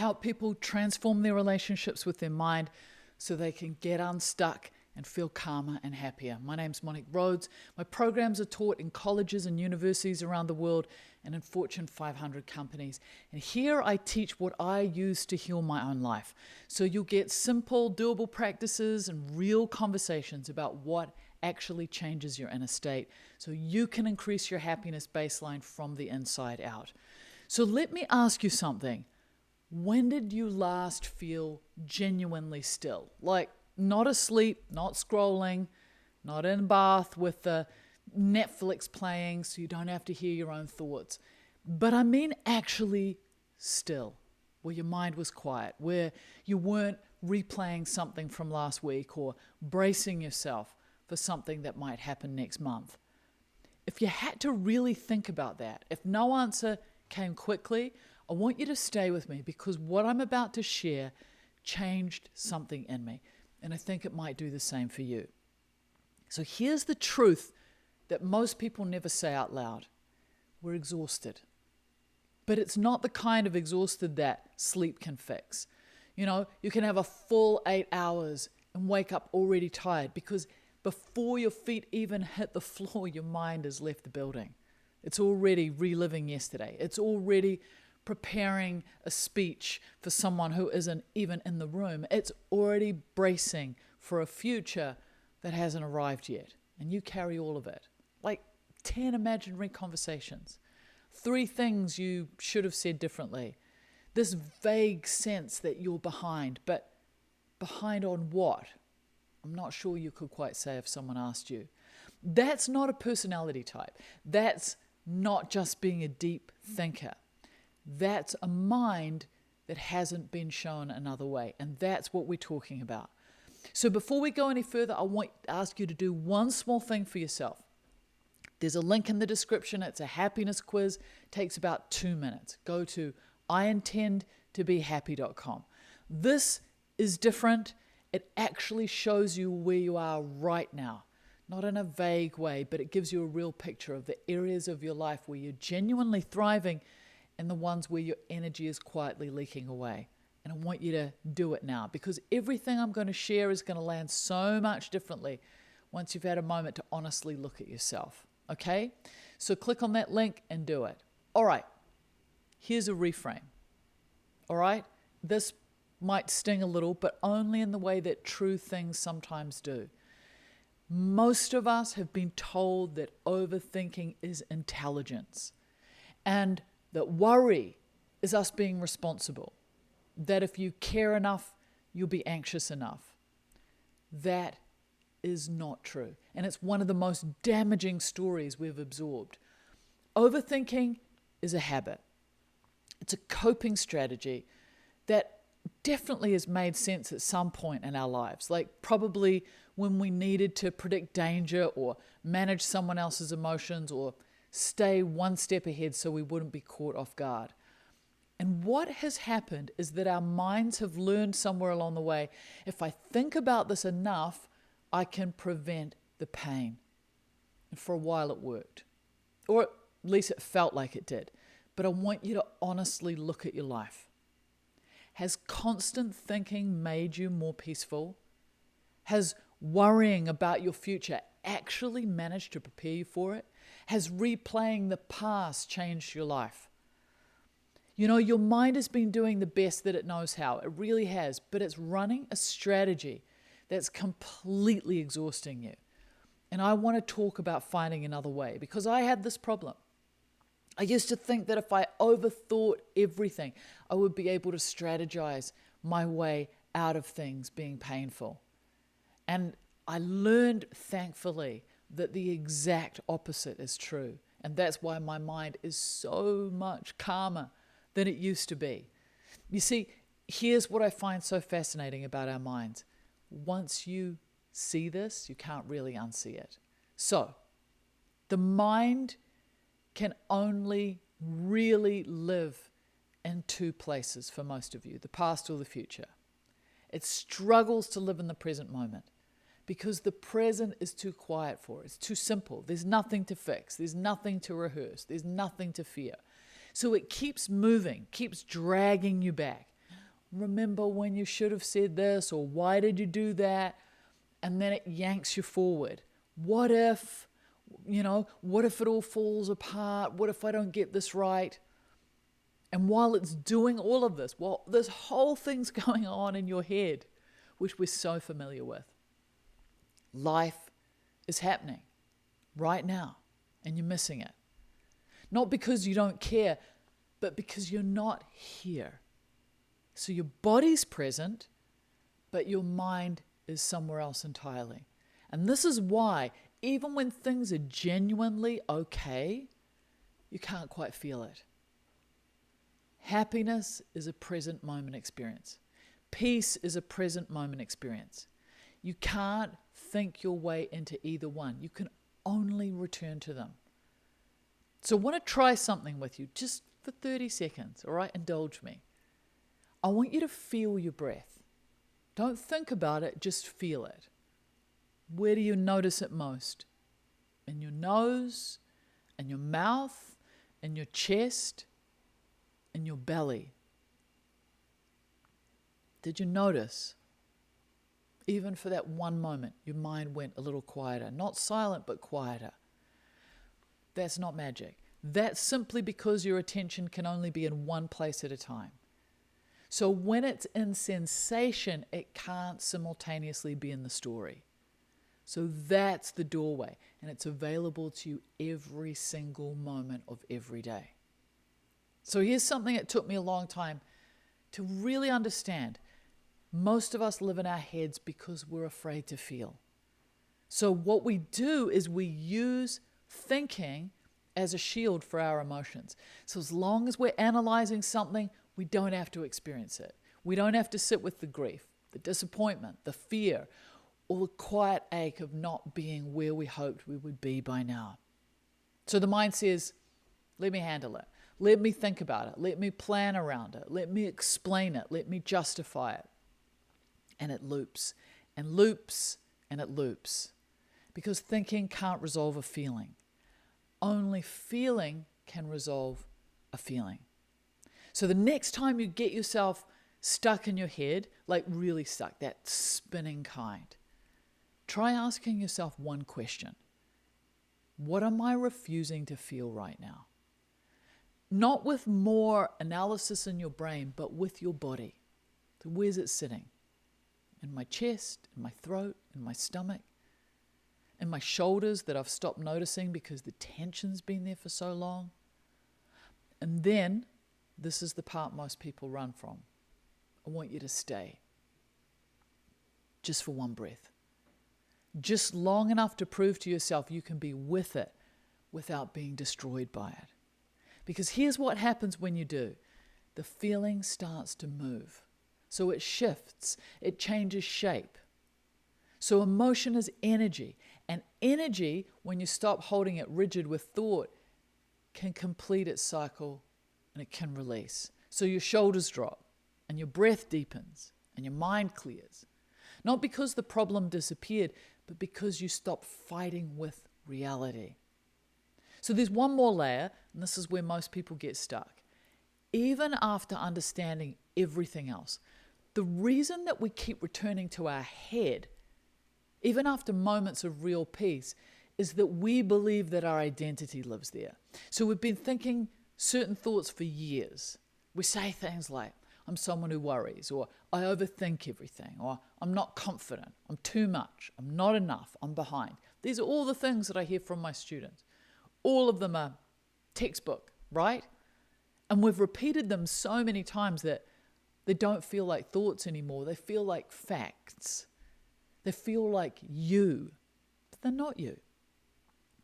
help people transform their relationships with their mind so they can get unstuck and feel calmer and happier. My name's Monique Rhodes. My programs are taught in colleges and universities around the world and in Fortune 500 companies. And here I teach what I use to heal my own life. So you'll get simple, doable practices and real conversations about what actually changes your inner state so you can increase your happiness baseline from the inside out. So let me ask you something. When did you last feel genuinely still? Like, not asleep, not scrolling, not in bath with the Netflix playing so you don't have to hear your own thoughts. But I mean actually still, where your mind was quiet, where you weren't replaying something from last week or bracing yourself for something that might happen next month. If you had to really think about that, if no answer came quickly, I want you to stay with me because what I'm about to share changed something in me. And I think it might do the same for you. So here's the truth that most people never say out loud. We're exhausted. But it's not the kind of exhausted that sleep can fix. You know, you can have a full 8 hours and wake up already tired because before your feet even hit the floor, your mind has left the building. It's already reliving yesterday. It's already preparing a speech for someone who isn't even in the room. It's already bracing for a future that hasn't arrived yet. And you carry all of it. Like 10 imaginary conversations. 3 things you should have said differently. This vague sense that you're behind, but behind on what? I'm not sure you could quite say if someone asked you. That's not a personality type. That's not just being a deep thinker. That's a mind that hasn't been shown another way. And that's what we're talking about. So before we go any further, I want to ask you to do one small thing for yourself. There's a link in the description. It's a happiness quiz. It takes about 2 minutes. Go to IintendToBeHappy.com. This is different. It actually shows you where you are right now. Not in a vague way, but it gives you a real picture of the areas of your life where you're genuinely thriving and the ones where your energy is quietly leaking away. And I want you to do it now because everything I'm going to share is going to land so much differently once you've had a moment to honestly look at yourself. Okay? So click on that link and do it. All right. Here's a reframe. All right? This might sting a little, but only in the way that true things sometimes do. Most of us have been told that overthinking is intelligence and that worry is us being responsible, that if you care enough, you'll be anxious enough. That is not true. And it's one of the most damaging stories we've absorbed. Overthinking is a habit. It's a coping strategy that definitely has made sense at some point in our lives, like probably when we needed to predict danger or manage someone else's emotions or stay one step ahead so we wouldn't be caught off guard. And what has happened is that our minds have learned somewhere along the way, if I think about this enough, I can prevent the pain. And for a while it worked, or at least it felt like it did. But I want you to honestly look at your life. Has constant thinking made you more peaceful? Has worrying about your future actually managed to prepare you for it? Has replaying the past changed your life? You know, your mind has been doing the best that it knows how. It really has. But it's running a strategy that's completely exhausting you. And I want to talk about finding another way because I had this problem. I used to think that if I overthought everything, I would be able to strategize my way out of things being painful. And I learned, thankfully, that the exact opposite is true. And that's why my mind is so much calmer than it used to be. You see, here's what I find so fascinating about our minds. Once you see this, you can't really unsee it. So, the mind can only really live in 2 places for most of you, the past or the future. It struggles to live in the present moment because the present is too quiet for it. It's too simple. There's nothing to fix. There's nothing to rehearse. There's nothing to fear. So it keeps moving, keeps dragging you back. remember when you should have said this, or why did you do that? And then it yanks you forward. What if, what if it all falls apart? What if I don't get this right? And while it's doing all of this, while this whole thing's going on in your head, which we're so familiar with, life is happening right now, and you're missing it. Not because you don't care, but because you're not here. So your body's present, but your mind is somewhere else entirely. And this is why, even when things are genuinely okay, you can't quite feel it. Happiness is a present moment experience. Peace is a present moment experience. You can't think your way into either one. You can only return to them. So I want to try something with you just for 30 seconds, all right? Indulge me. I want you to feel your breath. Don't think about it, just feel it. Where do you notice it most? In your nose, in your mouth, in your chest, in your belly. Did you notice? Even for that one moment, your mind went a little quieter. Not silent, but quieter. That's not magic. That's simply because your attention can only be in one place at a time. So when it's in sensation, it can't simultaneously be in the story. So that's the doorway, and it's available to you every single moment of every day. So here's something that took me a long time to really understand. Most of us live in our heads because we're afraid to feel. So what we do is we use thinking as a shield for our emotions. So as long as we're analyzing something, we don't have to experience it. We don't have to sit with the grief, the disappointment, the fear, or the quiet ache of not being where we hoped we would be by now. So the mind says, let me handle it. Let me think about it. Let me plan around it. Let me explain it. Let me justify it. And it loops and loops and it loops. Because thinking can't resolve a feeling. Only feeling can resolve a feeling. So the next time you get yourself stuck in your head, like really stuck, that spinning kind, try asking yourself one question. What am I refusing to feel right now? Not with more analysis in your brain, but with your body. So where's it sitting? In my chest, in my throat, in my stomach, in my shoulders that I've stopped noticing because the tension's been there for so long. And then, this is the part most people run from. I want you to stay. Just for one breath. Just long enough to prove to yourself you can be with it without being destroyed by it. Because here's what happens when you do. The feeling starts to move. So it shifts, it changes shape. So emotion is energy. And energy, when you stop holding it rigid with thought, can complete its cycle and it can release. So your shoulders drop and your breath deepens and your mind clears. Not because the problem disappeared, but because you stop fighting with reality. So there's one more layer, and this is where most people get stuck. Even after understanding everything else, the reason that we keep returning to our head, even after moments of real peace, is that we believe that our identity lives there. So we've been thinking certain thoughts for years. We say things like, I'm someone who worries, or I overthink everything, or I'm not confident, I'm too much, I'm not enough, I'm behind. These are all the things that I hear from my students. All of them are textbook, right? And we've repeated them so many times that they don't feel like thoughts anymore. They feel like facts. They feel like you, but they're not you.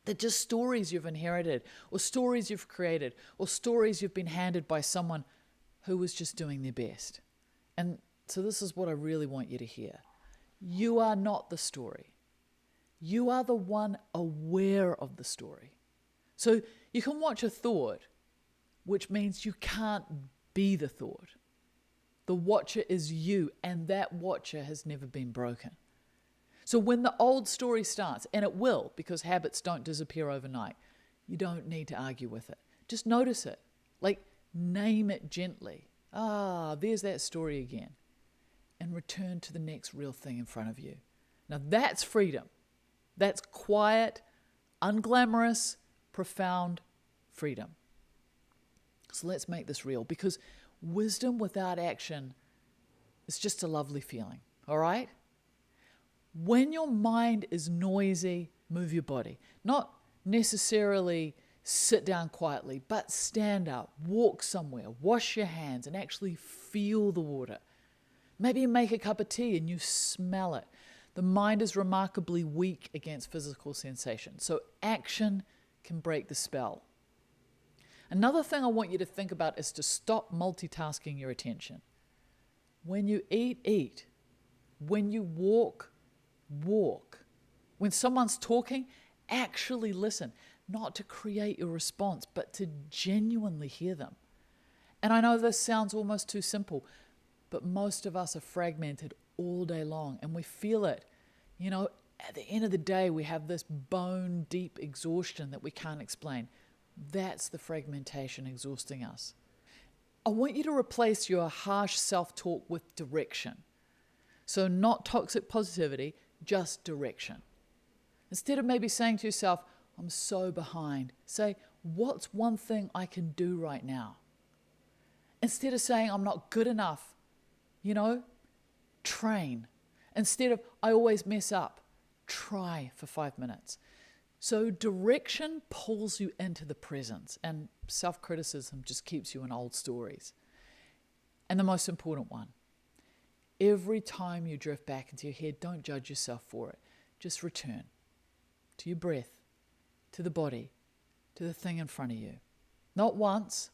They're just stories you've inherited, or stories you've created, or stories you've been handed by someone who was just doing their best. And so this is what I really want you to hear. You are not the story. You are the one aware of the story. So you can watch a thought, which means you can't be the thought. The watcher is you, and that watcher has never been broken. So when the old story starts, and it will, because habits don't disappear overnight, you don't need to argue with it. Just notice it. Like, name it gently. There's that story again. And return to the next real thing in front of you. Now that's freedom. That's quiet, unglamorous, profound freedom. So let's make this real, because wisdom without action is just a lovely feeling, all right? When your mind is noisy, move your body. Not necessarily sit down quietly, but stand up, walk somewhere, wash your hands, and actually feel the water. Maybe you make a cup of tea and you smell it. The mind is remarkably weak against physical sensation, so action can break the spell. Another thing I want you to think about is to stop multitasking your attention. When you eat, eat. When you walk, walk. When someone's talking, actually listen, not to create your response, but to genuinely hear them. And I know this sounds almost too simple, but most of us are fragmented all day long, and we feel it. You know, at the end of the day, we have this bone-deep exhaustion that we can't explain. That's the fragmentation exhausting us. I want you to replace your harsh self-talk with direction. So not toxic positivity, just direction. Instead of maybe saying to yourself, I'm so behind, say, what's one thing I can do right now? Instead of saying, I'm not good enough, train. Instead of, I always mess up, try for 5 minutes. So direction pulls you into the present, and self-criticism just keeps you in old stories. And the most important one, every time you drift back into your head, don't judge yourself for it. Just return to your breath, to the body, to the thing in front of you. Not once,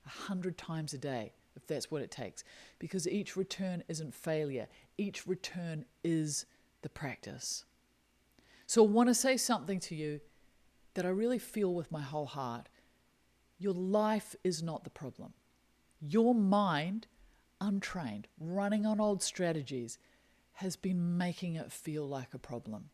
100 times a day, if that's what it takes. Because each return isn't failure. Each return is the practice. So I want to say something to you that I really feel with my whole heart. Your life is not the problem. Your mind, untrained, running on old strategies, has been making it feel like a problem.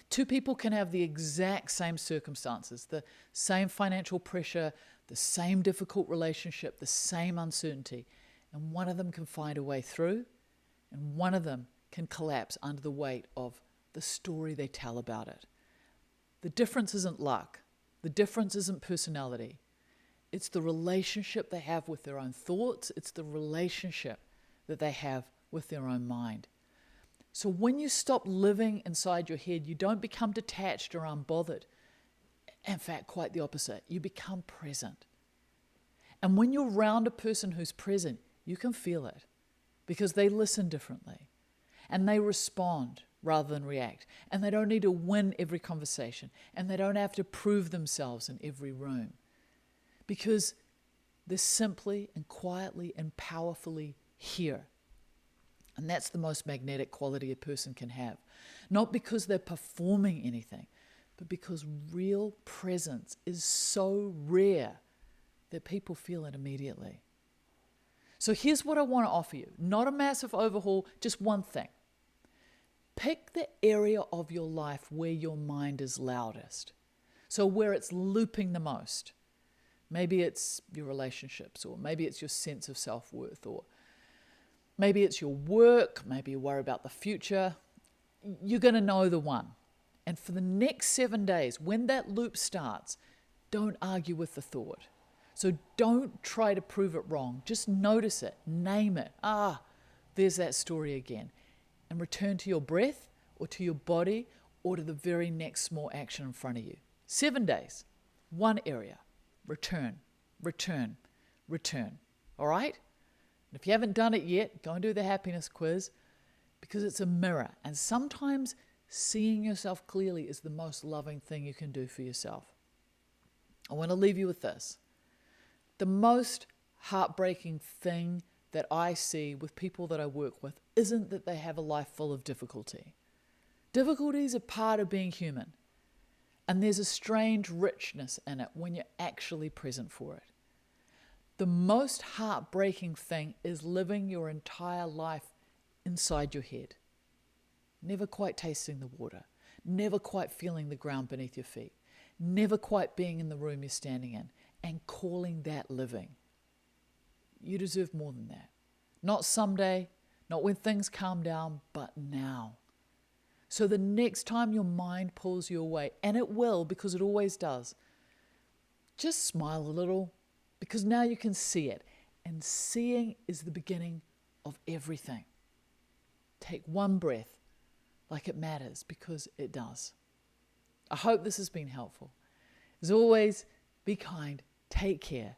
Two people can have the exact same circumstances, the same financial pressure, the same difficult relationship, the same uncertainty, and one of them can find a way through, and one of them can collapse under the weight of the story they tell about it. The difference isn't luck. The difference isn't personality. It's the relationship they have with their own thoughts. It's the relationship that they have with their own mind. So when you stop living inside your head, you don't become detached or unbothered. In fact, quite the opposite. You become present. And when you're around a person who's present, you can feel it because they listen differently and they respond rather than react. And they don't need to win every conversation, and they don't have to prove themselves in every room, because they're simply and quietly and powerfully here. And that's the most magnetic quality a person can have. Not because they're performing anything, but because real presence is so rare that people feel it immediately. So here's what I want to offer you. Not a massive overhaul, just one thing. Pick the area of your life where your mind is loudest. So where it's looping the most. Maybe it's your relationships, or maybe it's your sense of self-worth, or maybe it's your work, maybe you worry about the future. You're going to know the one. And for the next 7 days, when that loop starts, don't argue with the thought. So don't try to prove it wrong. Just notice it, name it. There's that story again. And return to your breath, or to your body, or to the very next small action in front of you. 7 days, one area. Return, return, return. All right? And if you haven't done it yet, go and do the happiness quiz, because it's a mirror. And sometimes seeing yourself clearly is the most loving thing you can do for yourself. I want to leave you with this. The most heartbreaking thing that I see with people that I work with isn't that they have a life full of difficulty. Difficulties are part of being human. And there's a strange richness in it when you're actually present for it. The most heartbreaking thing is living your entire life inside your head. Never quite tasting the water. Never quite feeling the ground beneath your feet. Never quite being in the room you're standing in. And calling that living. you deserve more than that. Not someday, not when things calm down, but now. So the next time your mind pulls you away, and it will because it always does, just smile a little because now you can see it. And seeing is the beginning of everything. Take one breath like it matters because it does. I hope this has been helpful. As always, be kind, take care,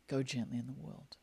go gently in the world.